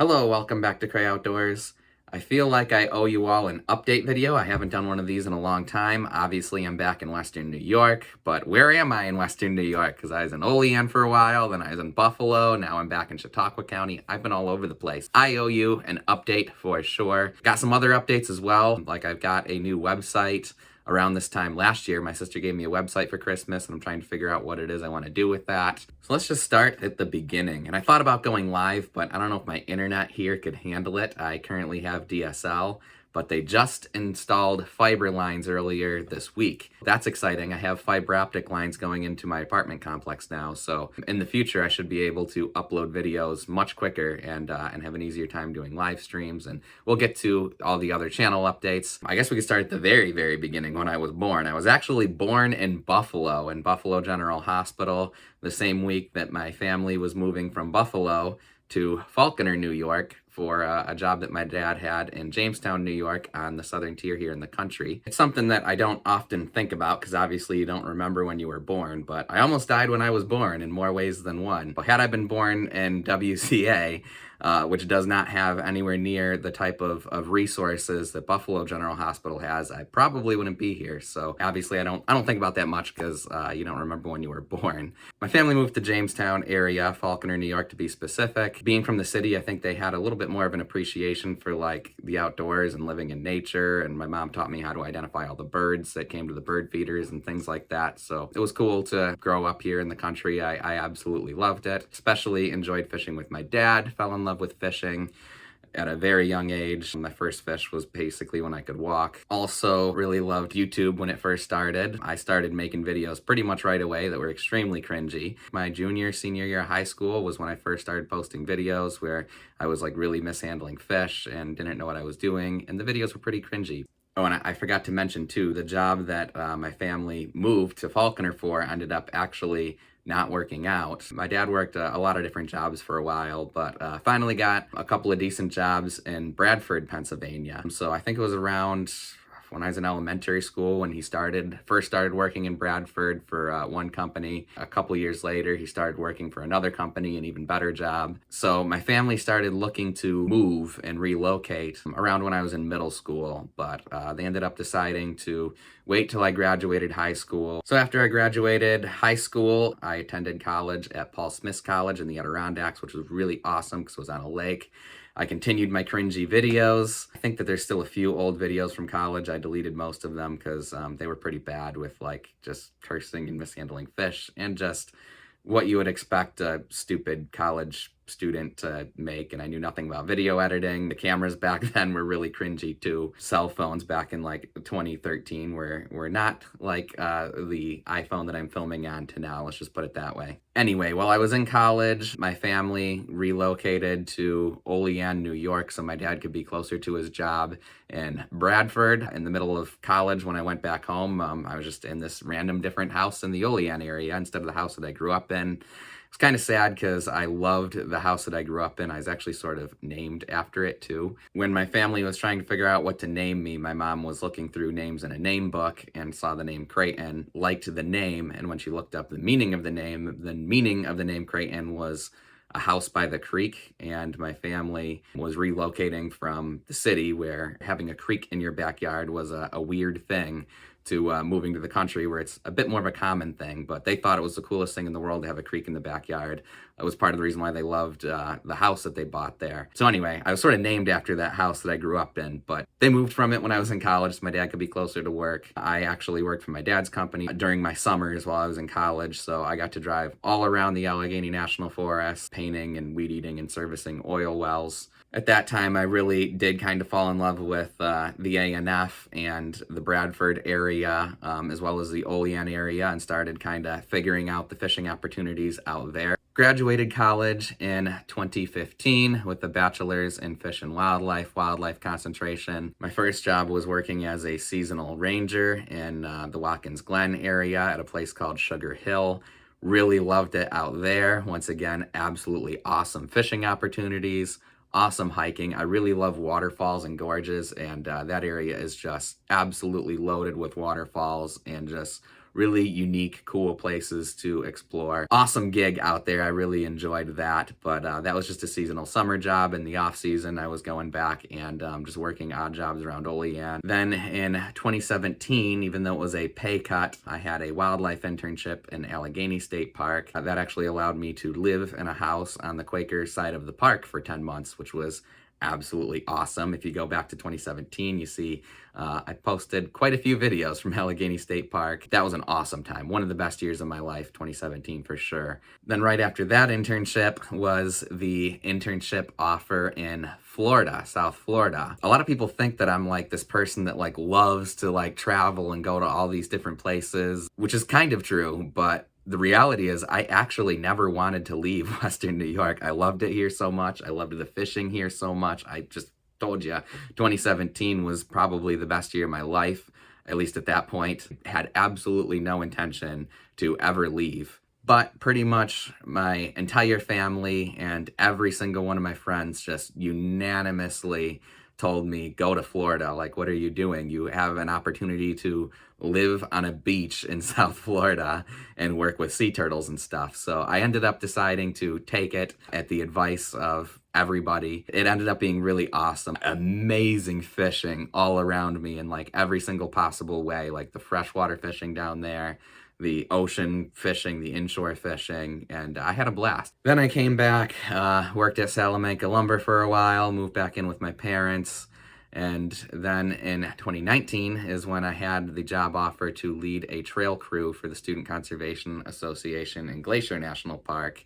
Hello, welcome back to Cray Outdoors. I feel like I owe you all an update video. I haven't done one of these in a long time. Obviously, I'm back in Western New York, but where am I in Western New York? Because I was in Olean for a while, then I was in Buffalo, now I'm back in Chautauqua County. I've been all over the place. I owe you an update for sure. Got some other updates as well, like I've got a new website. Around this time last year, my sister gave me a website for Christmas, and I'm trying to figure out what it is I want to do with that. So let's just start at the beginning. And I thought about going live, but I don't know if my internet here could handle it. I currently have DSL, but they just installed fiber lines earlier this week. That's exciting. I have fiber optic lines going into my apartment complex now, so in the future I should be able to upload videos much quicker and have an easier time doing live streams, and we'll get to all the other channel updates. I guess we could start at the very, very beginning when I was born. I was actually born in Buffalo General Hospital, the same week that my family was moving from Buffalo to Falconer, New York, for a job that my dad had in Jamestown, New York, on the southern tier here in the country. It's something that I don't often think about because obviously you don't remember when you were born, but I almost died when I was born in more ways than one. But had I been born in WCA, which does not have anywhere near the type of resources that Buffalo General Hospital has, I probably wouldn't be here. So obviously I don't think about that much because you don't remember when you were born. My family moved to Jamestown area, Falconer, New York to be specific. Being from the city, I think they had a little bit more of an appreciation for like the outdoors and living in nature, and my mom taught me how to identify all the birds that came to the bird feeders and things like that. So it was cool to grow up here in the country. I absolutely loved it. Especially enjoyed fishing with my dad, fell in love with fishing at a very young age. My first fish was basically when I could walk. Also really loved YouTube when it first started. I started making videos pretty much right away that were extremely cringy. My senior year of high school was when I first started posting videos where I was like really mishandling fish and didn't know what I was doing, and the videos were pretty cringy. Oh, and I forgot to mention too, the job that my family moved to Falconer for ended up actually not working out. My dad worked a lot of different jobs for a while, but finally got a couple of decent jobs in Bradford, Pennsylvania. So I think it was around when I was in elementary school when he first started working in Bradford for one company. A couple years later, he started working for another company, an even better job. So my family started looking to move and relocate around when I was in middle school, but they ended up deciding to wait till I graduated high school. So after I graduated high school, I attended college at Paul Smith's College in the Adirondacks, which was really awesome because it was on a lake. I continued my cringy videos. I think that there's still a few old videos from college. I deleted most of them because they were pretty bad with like just cursing and mishandling fish and just what you would expect a stupid college student to make, and I knew nothing about video editing. The cameras back then were really cringy too. Cell phones back in like 2013 were not like the iPhone that I'm filming on to now, let's just put it that way. Anyway, while I was in college, my family relocated to Olean, New York, so my dad could be closer to his job in Bradford. In the middle of college, when I went back home, I was just in this random different house in the Olean area instead of the house that I grew up in. It's kind of sad because I loved the house that I grew up in. I was actually sort of named after it too. When my family was trying to figure out what to name me, my mom was looking through names in a name book and saw the name Creighton, liked the name, and when she looked up the meaning of the name Creighton was a house by the creek, and my family was relocating from the city where having a creek in your backyard was a weird thing to moving to the country where it's a bit more of a common thing, but they thought it was the coolest thing in the world to have a creek in the backyard. That was part of the reason why they loved the house that they bought there. So anyway, I was sort of named after that house that I grew up in, but they moved from it when I was in college so my dad could be closer to work. I actually worked for my dad's company during my summers while I was in college, so I got to drive all around the Allegheny National Forest, painting and weed eating and servicing oil wells. At that time, I really did kind of fall in love with the ANF and the Bradford area, as well as the Olean area, and started kind of figuring out the fishing opportunities out there. Graduated college in 2015 with a bachelor's in fish and wildlife concentration. My first job was working as a seasonal ranger in the Watkins Glen area at a place called Sugar Hill. Really loved it out there. Once again, absolutely awesome fishing opportunities. Awesome hiking. I really love waterfalls and gorges, and that area is just absolutely loaded with waterfalls and just really unique, cool places to explore. Awesome gig out there. I really enjoyed that, but that was just a seasonal summer job. In the off season, I was going back and just working odd jobs around Olean. Then in 2017, even though it was a pay cut, I had a wildlife internship in Allegheny State Park. That actually allowed me to live in a house on the Quaker side of the park for 10 months, which was absolutely awesome. If you go back to 2017, you see I posted quite a few videos from Allegheny State Park. That was an awesome time. One of the best years of my life, 2017 for sure. Then right after that internship was the internship offer in Florida, South Florida. A lot of people think that I'm like this person that like loves to like travel and go to all these different places, which is kind of true, but the reality is I actually never wanted to leave Western New York. I loved it here so much. I loved the fishing here so much. I just told you, 2017 was probably the best year of my life, at least at that point. Had absolutely no intention to ever leave. But pretty much my entire family and every single one of my friends just unanimously told me, go to Florida. Like, what are you doing? You have an opportunity to live on a beach in South Florida and work with sea turtles and stuff. So I ended up deciding to take it at the advice of everybody. It ended up being really awesome. Amazing fishing all around me in like every single possible way, like the freshwater fishing down there, the ocean fishing, the inshore fishing, and I had a blast. Then I came back, worked at Salamanca Lumber for a while, moved back in with my parents, and then in 2019 is when I had the job offer to lead a trail crew for the Student Conservation Association in Glacier National Park.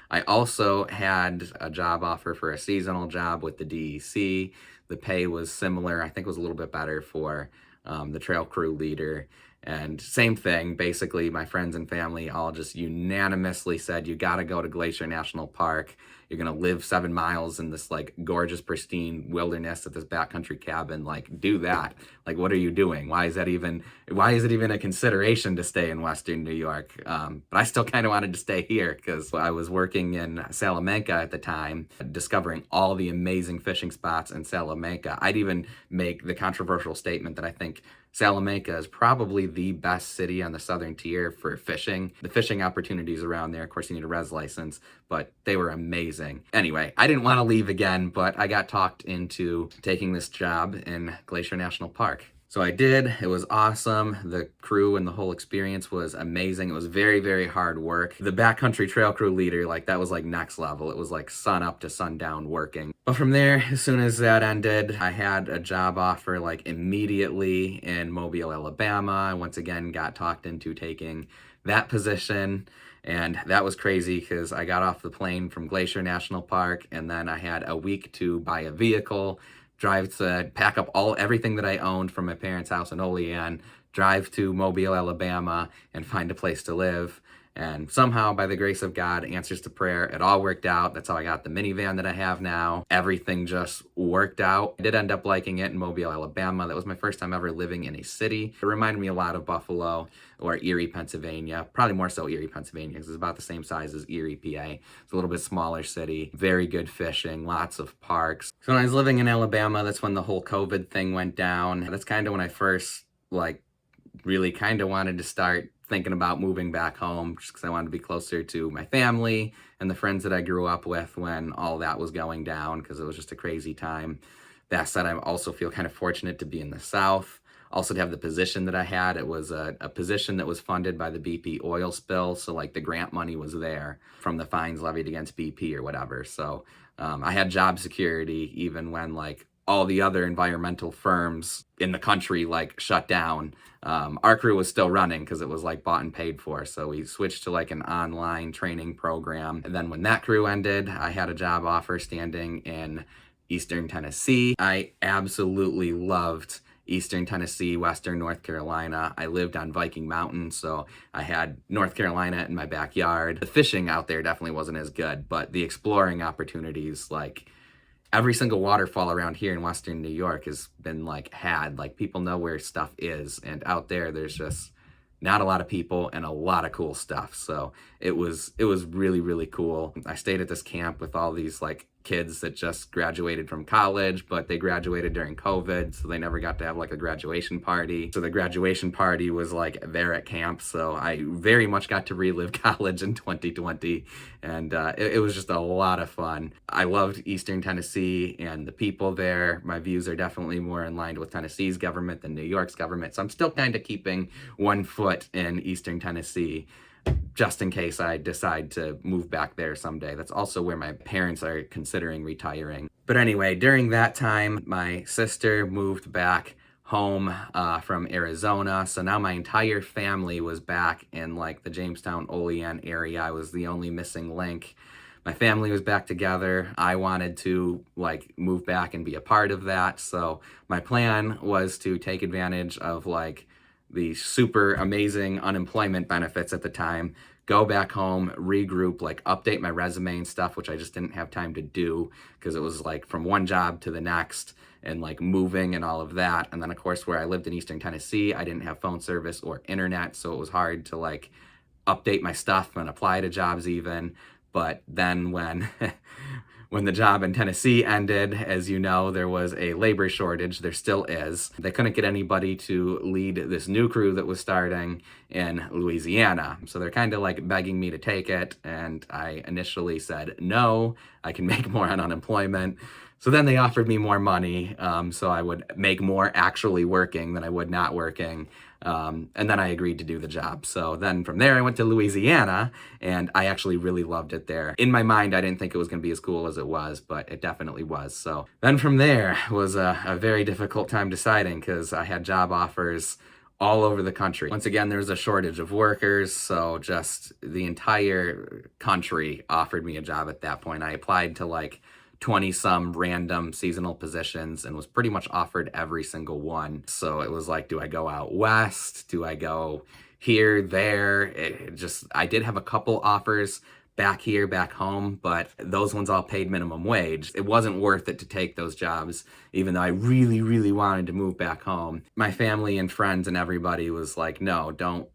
I also had a job offer for a seasonal job with the DEC. The pay was similar. I think it was a little bit better for the trail crew leader. And same thing, basically my friends and family all just unanimously said, you gotta go to Glacier National Park. You're gonna live 7 miles in this like gorgeous, pristine wilderness at this backcountry cabin. Like, do that. Like, what are you doing? Why is it even a consideration to stay in Western New York? But I still kind of wanted to stay here because I was working in Salamanca at the time, discovering all the amazing fishing spots in Salamanca. I'd even make the controversial statement that I think Salamanca is probably the best city on the southern tier for fishing. The fishing opportunities around there, of course, you need a res license, but they were amazing. Anyway, I didn't want to leave again, but I got talked into taking this job in Glacier National Park. So I did. It was awesome. The crew and the whole experience was amazing. It was very, very hard work. The backcountry trail crew leader, like that was like next level. It was like sun up to sundown working. But from there, as soon as that ended, I had a job offer like immediately in Mobile, Alabama. I once again got talked into taking that position. And that was crazy because I got off the plane from Glacier National Park and then I had a week to buy a vehicle, pack up everything that I owned from my parents' house in Olean, drive to Mobile, Alabama, and find a place to live. And somehow, by the grace of God, answers to prayer, it all worked out. That's how I got the minivan that I have now. Everything just worked out. I did end up liking it in Mobile, Alabama. That was my first time ever living in a city. It reminded me a lot of Buffalo or Erie, Pennsylvania. Probably more so Erie, Pennsylvania, because it's about the same size as Erie, PA. It's a little bit smaller city. Very good fishing, lots of parks. So when I was living in Alabama, that's when the whole COVID thing went down. That's kind of when I first, really kind of wanted to start thinking about moving back home just because I wanted to be closer to my family and the friends that I grew up with when all that was going down, because it was just a crazy time. That said, I also feel kind of fortunate to be in the South. Also to have the position that I had. It was a position that was funded by the BP oil spill. So like the grant money was there from the fines levied against BP or whatever. So I had job security even when all the other environmental firms in the country shut down. Our crew was still running because it was bought and paid for. So we switched to an online training program. And then when that crew ended, I had a job offer standing in Eastern Tennessee. I absolutely loved Eastern Tennessee, Western North Carolina. I lived on Viking Mountain, so I had North Carolina in my backyard. The fishing out there definitely wasn't as good, but the exploring opportunities, every single waterfall around here in Western New York has been people know where stuff is, and out there's just not a lot of people and a lot of cool stuff. So it was really, really cool. I stayed at this camp with all these kids that just graduated from college, but they graduated during COVID, so they never got to have like a graduation party. So the graduation party was like there at camp, so I very much got to relive college in 2020, and it was just a lot of fun. I loved Eastern Tennessee and the people there. My views are definitely more in line with Tennessee's government than New York's government, so I'm still kind of keeping one foot in Eastern Tennessee, just in case I decide to move back there someday. That's also where my parents are considering retiring. But anyway, during that time, my sister moved back home from Arizona. So now my entire family was back in like the Jamestown, Olean area. I was the only missing link. My family was back together. I wanted to like move back and be a part of that. So my plan was to take advantage of like the super amazing unemployment benefits at the time, go back home, regroup, like update my resume and stuff, which I just didn't have time to do because it was like from one job to the next and like moving and all of that. And then of course, where I lived in Eastern Tennessee, I didn't have phone service or internet, so it was hard to like update my stuff and apply to jobs even. But then when when the job in Tennessee ended, as you know, there was a labor shortage. There still is. They couldn't get anybody to lead this new crew that was starting in Louisiana. So they're kind of like begging me to take it. And I initially said, no, I can make more on unemployment. So then they offered me more money, so I would make more actually working than I would not working. And then I agreed to do the job. So then from there, I went to Louisiana, and I actually really loved it there. In my mind, I didn't think it was going to be as cool as it was, but it definitely was. So then from there was a very difficult time deciding because I had job offers all over the country. Once again, there's a shortage of workers, so just the entire country offered me a job at that point. I applied to like 20 some random seasonal positions and was pretty much offered every single one. So it was like, do I go out west? Do I go here, there? I did have a couple offers back here, back home, but those ones all paid minimum wage. It wasn't worth it to take those jobs, even though I really, really wanted to move back home. My family and friends and everybody was like, no, don't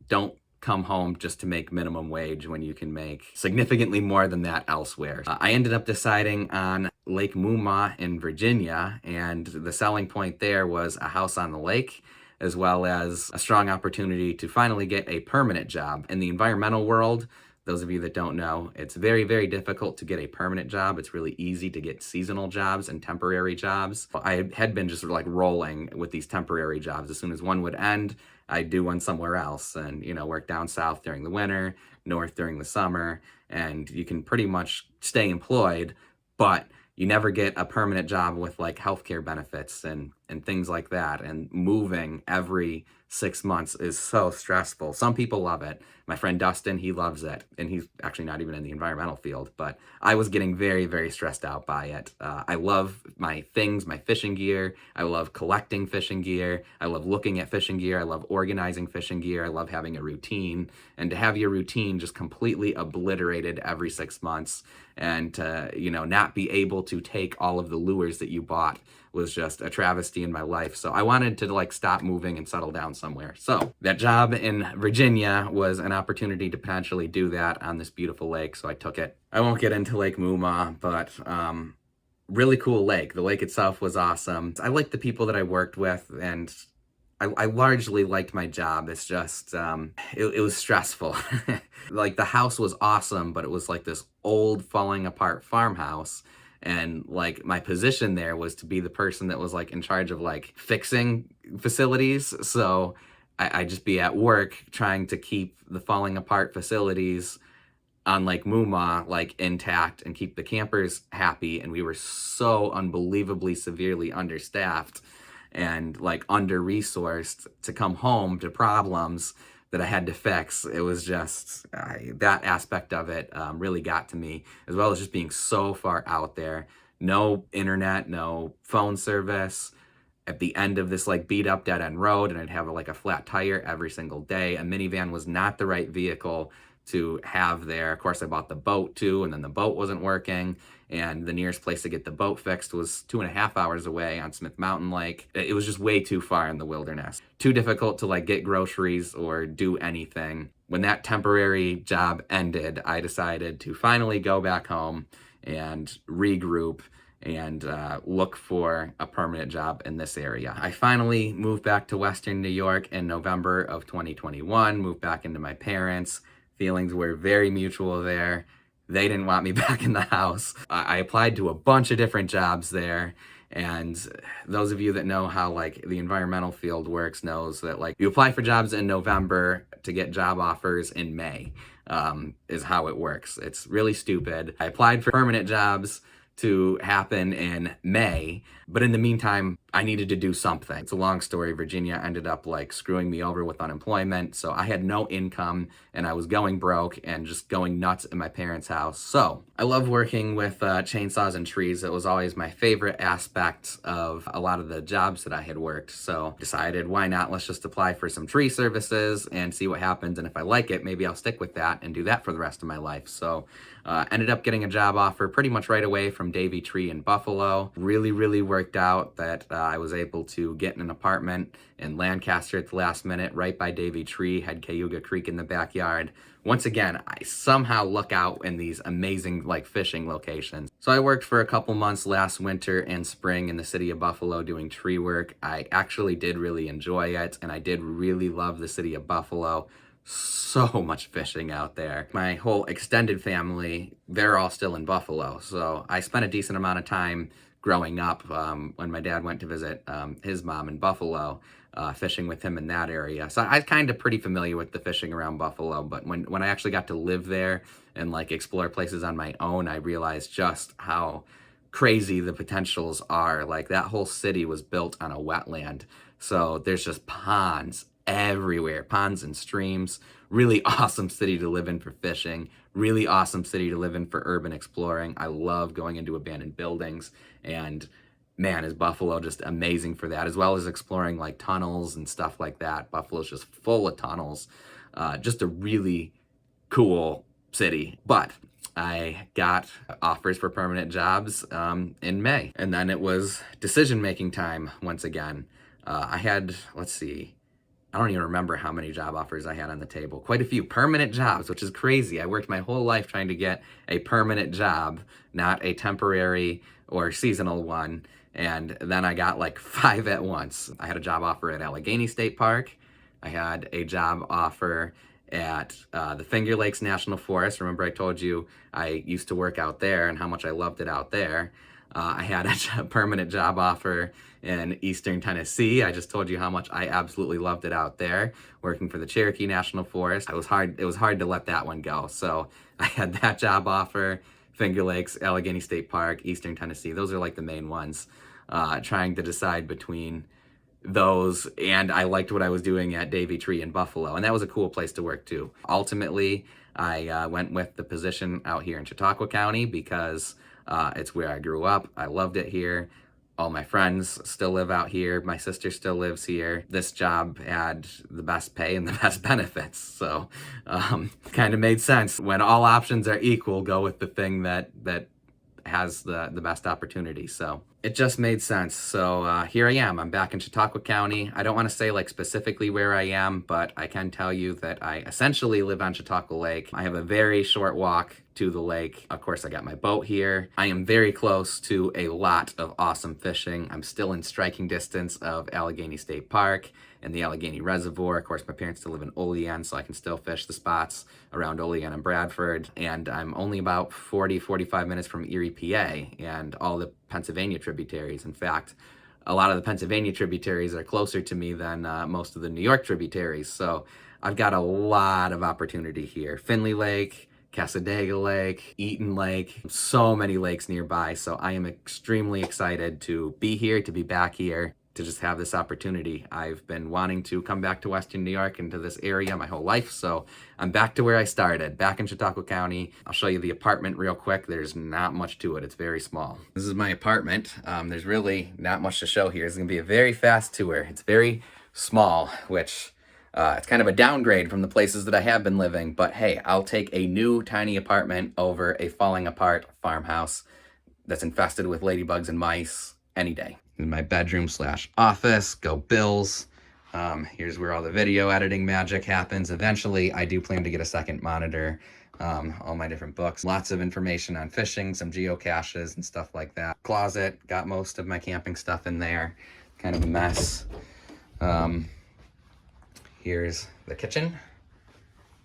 come home just to make minimum wage when you can make significantly more than that elsewhere. I ended up deciding on Lake Muma in Virginia, and the selling point there was a house on the lake, as well as a strong opportunity to finally get a permanent job. In the environmental world, those of you that don't know, it's very, very difficult to get a permanent job. It's really easy to get seasonal jobs and temporary jobs. I had been just like rolling with these temporary jobs. As soon as one would end, I'd do one somewhere else and, work down south during the winter, north during the summer, and you can pretty much stay employed, but you never get a permanent job with like healthcare benefits and things like that. And moving every 6 months is so stressful. Some people love it. My friend Dustin, he loves it. And he's actually not even in the environmental field, but I was getting very, very stressed out by it. I love my things, my fishing gear. I love collecting fishing gear. I love looking at fishing gear. I love organizing fishing gear. I love having a routine. And to have your routine just completely obliterated every 6 months and to, not be able to take all of the lures that you bought was just a travesty in my life. So I wanted to like stop moving and settle down somewhere. So that job in Virginia was an opportunity to potentially do that on this beautiful lake. So I took it. I won't get into Lake Muma, but really cool lake. The lake itself was awesome. I liked the people that I worked with, and I largely liked my job. It's just, it was stressful. Like the house was awesome, but it was like this old falling apart farmhouse. And like my position there was to be the person that was like in charge of like fixing facilities. So I'd just be at work trying to keep the falling apart facilities on Lake Muma like intact and keep the campers happy. And we were so unbelievably severely understaffed and like under-resourced to come home to problems that I had to fix. It was just, that aspect of it really got to me, as well as just being so far out there. No internet, no phone service. At the end of this like beat up dead end road, and I'd have like a flat tire every single day. A minivan was not the right vehicle to have there. Of course, I bought the boat too, and then the boat wasn't working. And the nearest place to get the boat fixed was 2.5 hours away on Smith Mountain Lake. It was just way too far in the wilderness. Too difficult to like get groceries or do anything. When that temporary job ended, I decided to finally go back home and regroup and look for a permanent job in this area. I finally moved back to Western New York in November of 2021, moved back into my parents'. Feelings were very mutual there. They didn't want me back in the house. I applied to a bunch of different jobs there. And those of you that know how like the environmental field works knows that like you apply for jobs in November to get job offers in May, is how it works. It's really stupid. I applied for permanent jobs to happen in May, but in the meantime, I needed to do something. It's a long story. Virginia ended up like screwing me over with unemployment, so I had no income and I was going broke and just going nuts in my parents' house. So I love working with chainsaws and trees. It was always my favorite aspect of a lot of the jobs that I had worked. So decided, why not? Let's just apply for some tree services and see what happens. And if I like it, maybe I'll stick with that and do that for the rest of my life. So ended up getting a job offer pretty much right away from Davy Tree in Buffalo. Really worked out that I was able to get in an apartment in Lancaster at the last minute, right by Davy Tree, had Cayuga Creek in the backyard. Once again, I somehow luck out in these amazing like fishing locations. So I worked for a couple months last winter and spring in the city of Buffalo doing tree work. I actually did really enjoy it, and I did really love the city of Buffalo. So much fishing out there. My whole extended family, they're all still in Buffalo. So I spent a decent amount of time growing up when my dad went to visit his mom in Buffalo, fishing with him in that area. So I was kind of pretty familiar with the fishing around Buffalo, but when I actually got to live there and like explore places on my own, I realized just how crazy the potentials are. Like that whole city was built on a wetland. So there's just ponds everywhere, ponds and streams. Really awesome city to live in for fishing. Really awesome city to live in for urban exploring. I love going into abandoned buildings, and man, is Buffalo just amazing for that, as well as exploring like tunnels and stuff like that. Buffalo's just full of tunnels. Just a really cool city. But I got offers for permanent jobs in May, and then it was decision-making time once again. I had, let's see, I don't even remember how many job offers I had on the table. Quite a few permanent jobs, which is crazy. I worked my whole life trying to get a permanent job, not a temporary or seasonal one. And then I got like 5 at once. I had a job offer at Allegheny State Park. I had a job offer at the Finger Lakes National Forest. Remember I told you I used to work out there and how much I loved it out there. I had a permanent job offer in Eastern Tennessee. I just told you how much I absolutely loved it out there, working for the Cherokee National Forest. It was hard to let that one go. So I had that job offer, Finger Lakes, Allegheny State Park, Eastern Tennessee. Those are like the main ones. Trying to decide between those, and I liked what I was doing at Davy Tree in Buffalo, and that was a cool place to work too. Ultimately, I went with the position out here in Chautauqua County because it's where I grew up. I loved it here. All my friends still live out here. My sister still lives here. This job had the best pay and the best benefits. So kind of made sense. When all options are equal, go with the thing that has the best opportunity. So it just made sense. So here I am. I'm back in Chautauqua County. I don't want to say like specifically where I am, but I can tell you that I essentially live on Chautauqua Lake. I have a very short walk to the lake. Of course, I got my boat here. I am very close to a lot of awesome fishing. I'm still in striking distance of Allegheny State Park and the Allegheny Reservoir. Of course, my parents still live in Olean, so I can still fish the spots around Olean and Bradford. And I'm only about 45 minutes from Erie, PA, and all the Pennsylvania tributaries. In fact, a lot of the Pennsylvania tributaries are closer to me than most of the New York tributaries. So I've got a lot of opportunity here. Finley Lake, Cassadaga Lake, Eaton Lake, so many lakes nearby. So I am extremely excited to be here, to be back here, to just have this opportunity. I've been wanting to come back to Western New York and to this area my whole life. So I'm back to where I started, back in Chautauqua County. I'll show you the apartment real quick. There's not much to it. It's very small. This is my apartment. There's really not much to show here. It's gonna be a very fast tour. It's very small, which it's kind of a downgrade from the places that I have been living, but hey, I'll take a new tiny apartment over a falling apart farmhouse that's infested with ladybugs and mice any day. This is my bedroom / office. Go Bills. Here's where all the video editing magic happens. Eventually, I do plan to get a second monitor. all my different books, lots of information on fishing, some geocaches and stuff like that. Closet, got most of my camping stuff in there, kind of a mess. Here's the kitchen.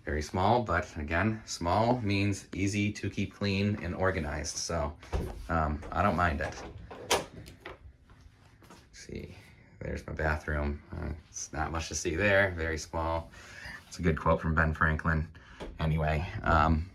Very small, but again, small means easy to keep clean and organized, so I don't mind it. Let's see, there's my bathroom. It's not much to see there, very small. It's a good quote from Ben Franklin. Anyway, and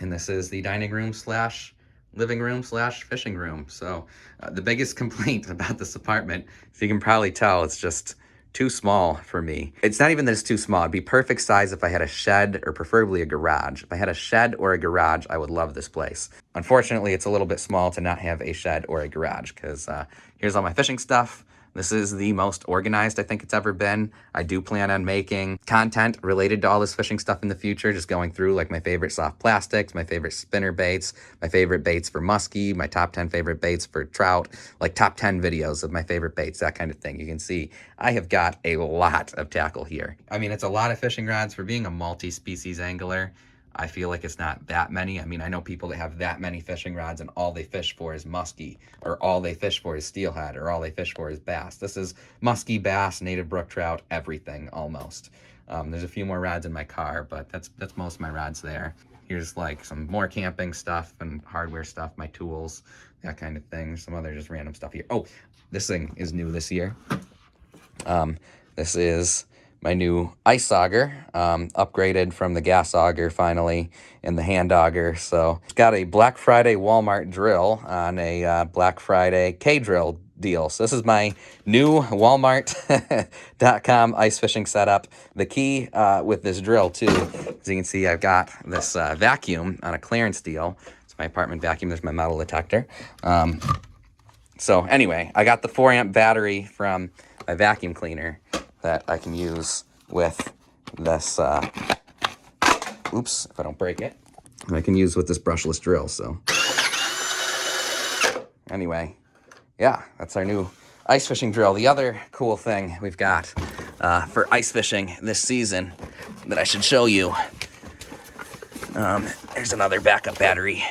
this is the dining room slash living room slash fishing room. So the biggest complaint about this apartment, as you can probably tell, it's just too small for me. It's not even that it's too small. It'd be perfect size if I had a shed or preferably a garage. If I had a shed or a garage, I would love this place. Unfortunately, it's a little bit small to not have a shed or a garage because here's all my fishing stuff. This is the most organized I think it's ever been. I do plan on making content related to all this fishing stuff in the future, just going through like my favorite soft plastics, my favorite spinner baits, my favorite baits for muskie, my top 10 favorite baits for trout, like top 10 videos of my favorite baits, that kind of thing. You can see I have got a lot of tackle here. I mean, it's a lot of fishing rods for being a multi-species angler. I feel like it's not that many. I mean, I know people that have that many fishing rods and all they fish for is muskie, or all they fish for is steelhead, or all they fish for is bass. This is muskie, bass, native brook trout, everything almost. There's a few more rods in my car, but that's most of my rods there. Here's like some more camping stuff and hardware stuff, my tools, that kind of thing. Some other just random stuff here. Oh, this thing is new this year. This is my new ice auger, upgraded from the gas auger finally, and the hand auger. So it's got a Black Friday Walmart drill on a Black Friday K-drill deal. So this is my new Walmart.com ice fishing setup. The key with this drill too, as you can see, I've got this vacuum on a clearance deal. It's my apartment vacuum. There's my metal detector. So anyway, I got the 4-amp battery from my vacuum cleaner that I can use with this, oops, if I don't break it, I can use with this brushless drill, so. Anyway, yeah, that's our new ice fishing drill. The other cool thing we've got for ice fishing this season that I should show you, there's another backup battery.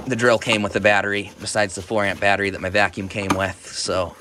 The drill came with a battery besides the 4-amp battery that my vacuum came with, so,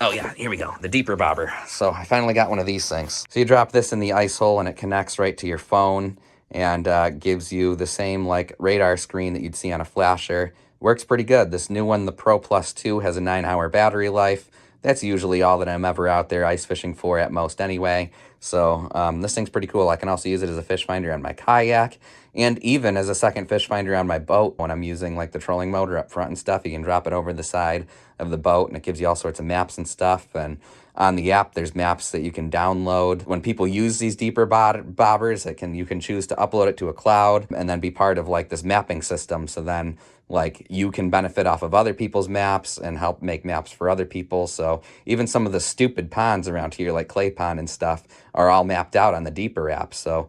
oh yeah, here we go, the deeper bobber. So I finally got one of these things. So you drop this in the ice hole and it connects right to your phone and gives you the same like radar screen that you'd see on a flasher. Works pretty good. This new one, the Pro Plus 2, has a 9-hour battery life. That's usually all that I'm ever out there ice fishing for at most anyway. So this thing's pretty cool. I can also use it as a fish finder on my kayak and even as a second fish finder on my boat when I'm using like the trolling motor up front and stuff. You can drop it over the side of the boat and it gives you all sorts of maps and stuff. And on the app, there's maps that you can download. When people use these deeper bobbers, you can choose to upload it to a cloud and then be part of like this mapping system. So then like you can benefit off of other people's maps and help make maps for other people. So even some of the stupid ponds around here, like Clay Pond and stuff, are all mapped out on the deeper app. So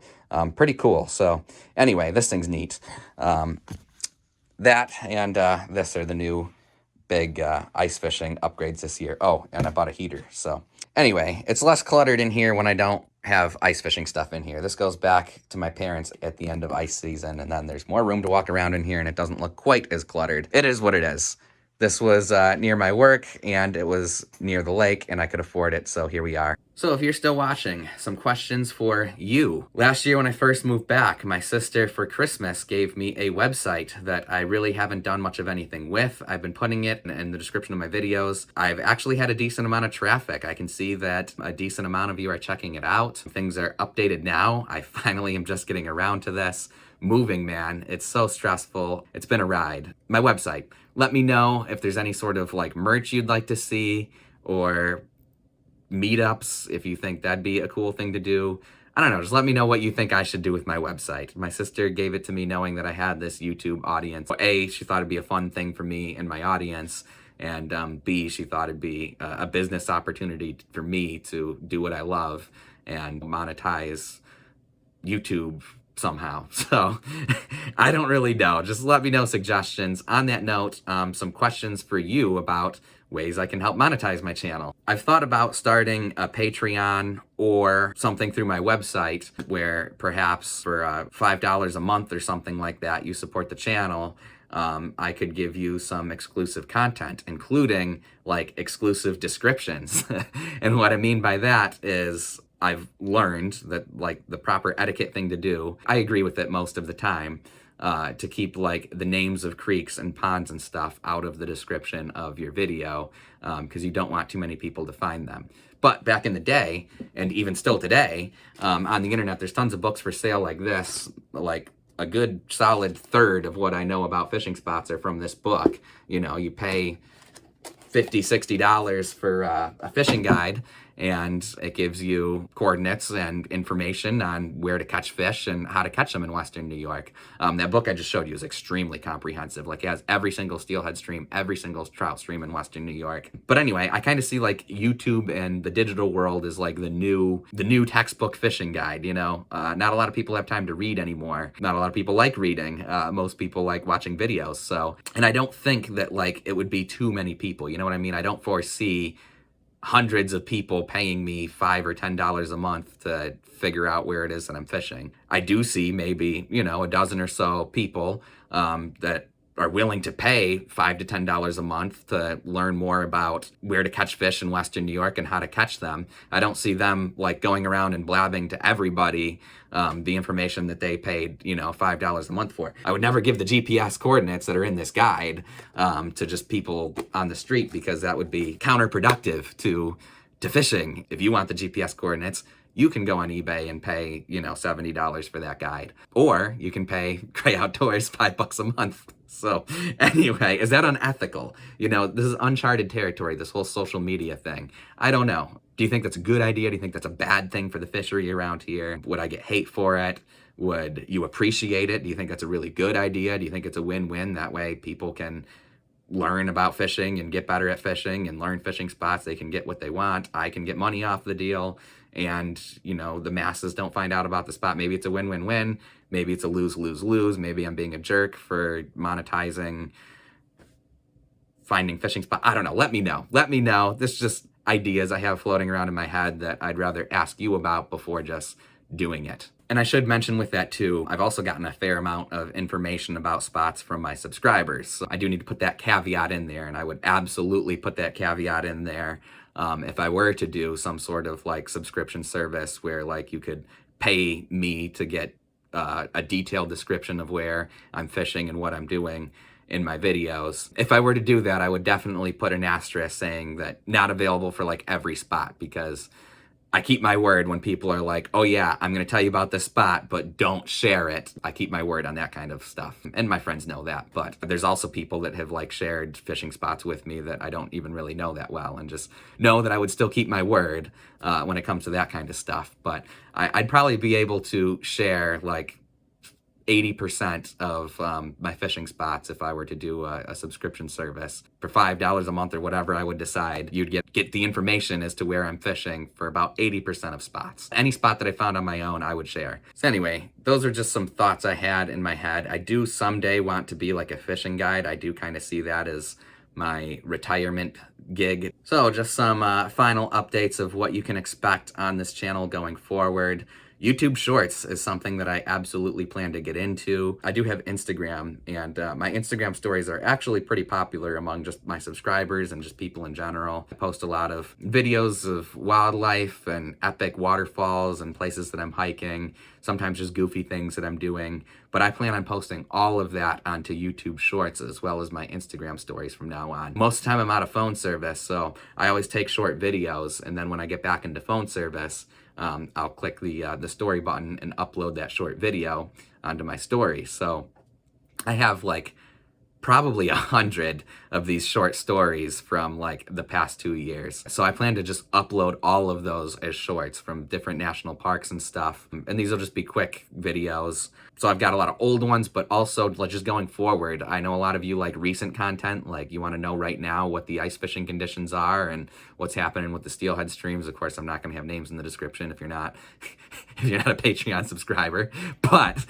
pretty cool. So anyway, this thing's neat. That and this are the new big ice fishing upgrades this year. Oh, and I bought a heater. So anyway, it's less cluttered in here when I don't have ice fishing stuff in here. This goes back to my parents at the end of ice season, and then there's more room to walk around in here, and it doesn't look quite as cluttered. It is what it is. This was near my work, and it was near the lake, and I could afford it, so here we are. So if you're still watching, some questions for you. Last year when I first moved back, my sister for Christmas gave me a website that I really haven't done much of anything with. I've been putting it in the description of my videos. I've actually had a decent amount of traffic. I can see that a decent amount of you are checking it out. Things are updated now. I finally am just getting around to this. Moving, man, it's so stressful. It's been a ride. My website. Let me know if there's any sort of like merch you'd like to see or meetups if you think that'd be a cool thing to do. I don't know, just let me know what you think I should do with my website. My sister gave it to me knowing that I had this YouTube audience. A, she thought it'd be a fun thing for me and my audience, and B, she thought it'd be a business opportunity for me to do what I love and monetize YouTube somehow. So I don't really know. Just let me know suggestions. On that note, some questions for you about ways I can help monetize my channel. I've thought about starting a Patreon or something through my website where perhaps for $5 a month or something like that, you support the channel. I could give you some exclusive content, including like exclusive descriptions. And what I mean by that is I've learned that like the proper etiquette thing to do, I agree with it most of the time, to keep like the names of creeks and ponds and stuff out of the description of your video, because you don't want too many people to find them. But back in the day, and even still today, on the internet, there's tons of books for sale like this, like a good solid third of what I know about fishing spots are from this book. You know, you pay $50, $60 for a fishing guide, and it gives you coordinates and information on where to catch fish and how to catch them in Western New York. That book I just showed you is extremely comprehensive. Like, it has every single steelhead stream, every single trout stream in Western New York. But anyway, I kind of see like YouTube and the digital world is like the new textbook fishing guide, you know? Not a lot of people have time to read anymore. Not a lot of people like reading. Most people like watching videos. So, and I don't think that like it would be too many people, you know what I mean? I don't foresee hundreds of people paying me $5 or $10 a month to figure out where it is that I'm fishing. I do see maybe, you know, a dozen or so people that are willing to pay $5 to $10 a month to learn more about where to catch fish in Western New York and how to catch them. I don't see them like going around and blabbing to everybody the information that they paid, you know, $5 a month for. I would never give the GPS coordinates that are in this guide to just people on the street, because that would be counterproductive to fishing. If you want the GPS coordinates, you can go on eBay and pay, you know, $70 for that guide. Or you can pay Cray Outdoors $5 a month. So anyway, is that unethical? You know, this is uncharted territory, this whole social media thing. I don't know. Do you think that's a good idea? Do you think that's a bad thing for the fishery around here? Would I get hate for it? Would you appreciate it? Do you think that's a really good idea? Do you think it's a win-win? That way people can learn about fishing and get better at fishing and learn fishing spots. They can get what they want. I can get money off the deal. And, you know, the masses don't find out about the spot. Maybe it's a win-win-win. Maybe it's a lose-lose-lose. Maybe I'm being a jerk for monetizing finding fishing spot. I don't know. Let me know. Let me know. This is just ideas I have floating around in my head that I'd rather ask you about before just doing it. And I should mention with that too, I've also gotten a fair amount of information about spots from my subscribers. So I do need to put that caveat in there, and I would absolutely put that caveat in there if I were to do some sort of like subscription service where like you could pay me to get a detailed description of where I'm fishing and what I'm doing in my videos. If I were to do that, I would definitely put an asterisk saying that not available for like every spot, because I keep my word when people are like, oh yeah, I'm going to tell you about this spot, but don't share it. I keep my word on that kind of stuff. And my friends know that, but there's also people that have like shared fishing spots with me that I don't even really know that well, and just know that I would still keep my word when it comes to that kind of stuff. But I'd probably be able to share like 80% of my fishing spots if I were to do a subscription service. For $5 a month or whatever I would decide, you'd get the information as to where I'm fishing for about 80% of spots. Any spot that I found on my own, I would share. So anyway, those are just some thoughts I had in my head. I do someday want to be like a fishing guide. I do kind of see that as my retirement gig. So just some final updates of what you can expect on this channel going forward. YouTube Shorts is something that I absolutely plan to get into. I do have Instagram, and my Instagram stories are actually pretty popular among just my subscribers and just people in general. I post a lot of videos of wildlife and epic waterfalls and places that I'm hiking, sometimes just goofy things that I'm doing. But I plan on posting all of that onto YouTube Shorts as well as my Instagram stories from now on. Most of the time I'm out of phone service, so I always take short videos, and then when I get back into phone service, I'll click the story button and upload that short video onto my story. So I have like probably 100 of these short stories from like the past 2 years. So I plan to just upload all of those as shorts from different national parks and stuff. And these will just be quick videos. So I've got a lot of old ones, but also just going forward, I know a lot of you like recent content, like you want to know right now what the ice fishing conditions are and what's happening with the steelhead streams. Of course, I'm not going to have names in the description if you're not if you're not a Patreon subscriber, but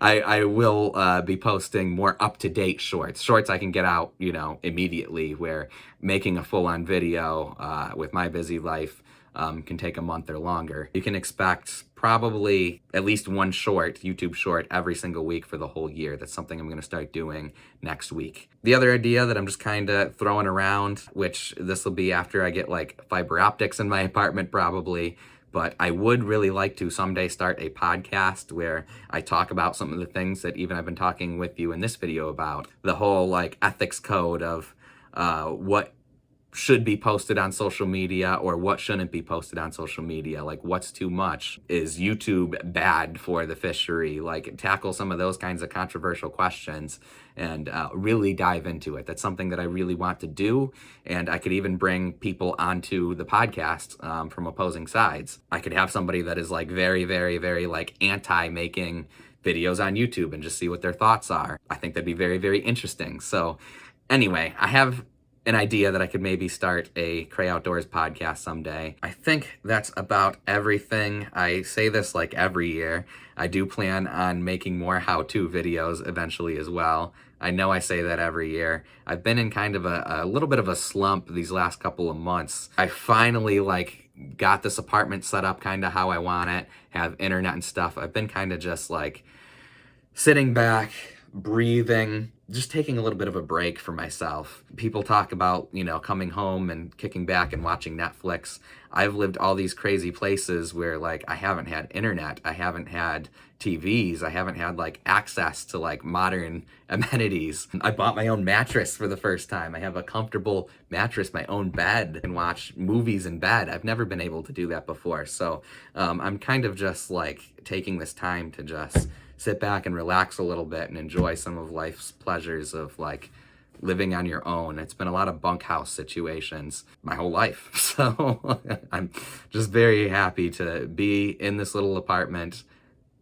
I will be posting more up-to-date shorts. Shorts I can get out, immediately, where making a full-on video with my busy life can take a month or longer. You can expect probably at least one YouTube short every single week for the whole year. That's something I'm going to start doing next week. The other idea that I'm just kind of throwing around, which this will be after I get like fiber optics in my apartment probably, but I would really like to someday start a podcast where I talk about some of the things that even I've been talking with you in this video about. The whole like ethics code of what should be posted on social media or what shouldn't be posted on social media. Like, what's too much? Is YouTube bad for the fishery? Like, tackle some of those kinds of controversial questions and really dive into it. That's something that I really want to do. And I could even bring people onto the podcast from opposing sides. I could have somebody that is like very, very, very like anti-making videos on YouTube and just see what their thoughts are. I think that'd be very, very interesting. So anyway, I have an idea that I could maybe start a Cray Outdoors podcast someday. I think that's about everything. I say this like every year. I do plan on making more how-to videos eventually as well. I know I say that every year. I've been in kind of a little bit of a slump these last couple of months. I finally got this apartment set up kind of how I want it, have internet and stuff. I've been kind of just like sitting back, breathing, just taking a little bit of a break for myself. People talk about, coming home and kicking back and watching Netflix. I've lived all these crazy places where I haven't had internet, I haven't had TVs, I haven't had access to modern amenities. I bought my own mattress for the first time. I have a comfortable mattress, my own bed, and watch movies in bed. I've never been able to do that before. So I'm kind of just taking this time to just sit back and relax a little bit and enjoy some of life's pleasures of living on your own. It's been a lot of bunkhouse situations my whole life. So I'm just very happy to be in this little apartment,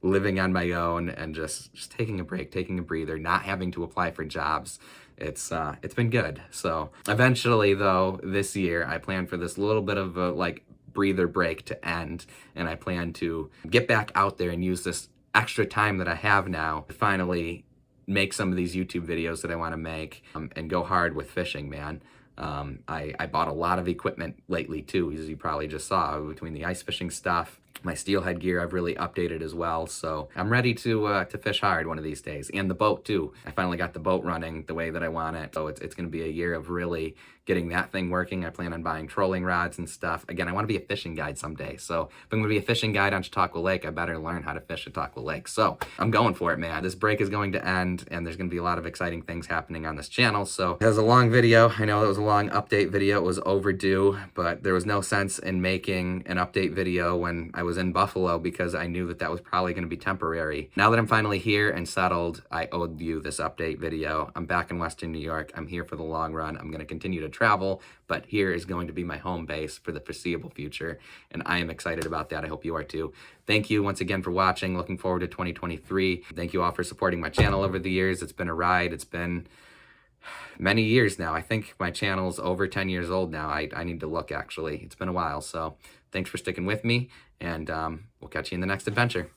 living on my own and just taking a break, taking a breather, not having to apply for jobs. It's been good. So eventually though, this year I plan for this little bit of a breather break to end, and I plan to get back out there and use this extra time that I have now to finally make some of these YouTube videos that I want to make and go hard with fishing, man. I bought a lot of equipment lately too, as you probably just saw, between the ice fishing stuff, my steelhead gear I've really updated as well. So I'm ready to fish hard one of these days. And the boat too. I finally got the boat running the way that I want it. So it's going to be a year of really getting that thing working. I plan on buying trolling rods and stuff. Again, I want to be a fishing guide someday. So if I'm going to be a fishing guide on Chautauqua Lake, I better learn how to fish Chautauqua Lake. So I'm going for it, man. This break is going to end and there's going to be a lot of exciting things happening on this channel. So it was a long video. I know it was a long update video. It was overdue, but there was no sense in making an update video when I was in Buffalo because I knew that was probably going to be temporary. Now that I'm finally here and settled, I owed you this update video. I'm back in Western New York. I'm here for the long run. I'm going to continue to travel, but here is going to be my home base for the foreseeable future, and I am excited about that. I hope you are too. Thank you once again for watching. Looking forward to 2023. Thank you all for supporting my channel over the years. It's been a ride. It's been many years now. I think my channel's over 10 years old now. I need to look, actually. It's been a while, so thanks for sticking with me, and we'll catch you in the next adventure.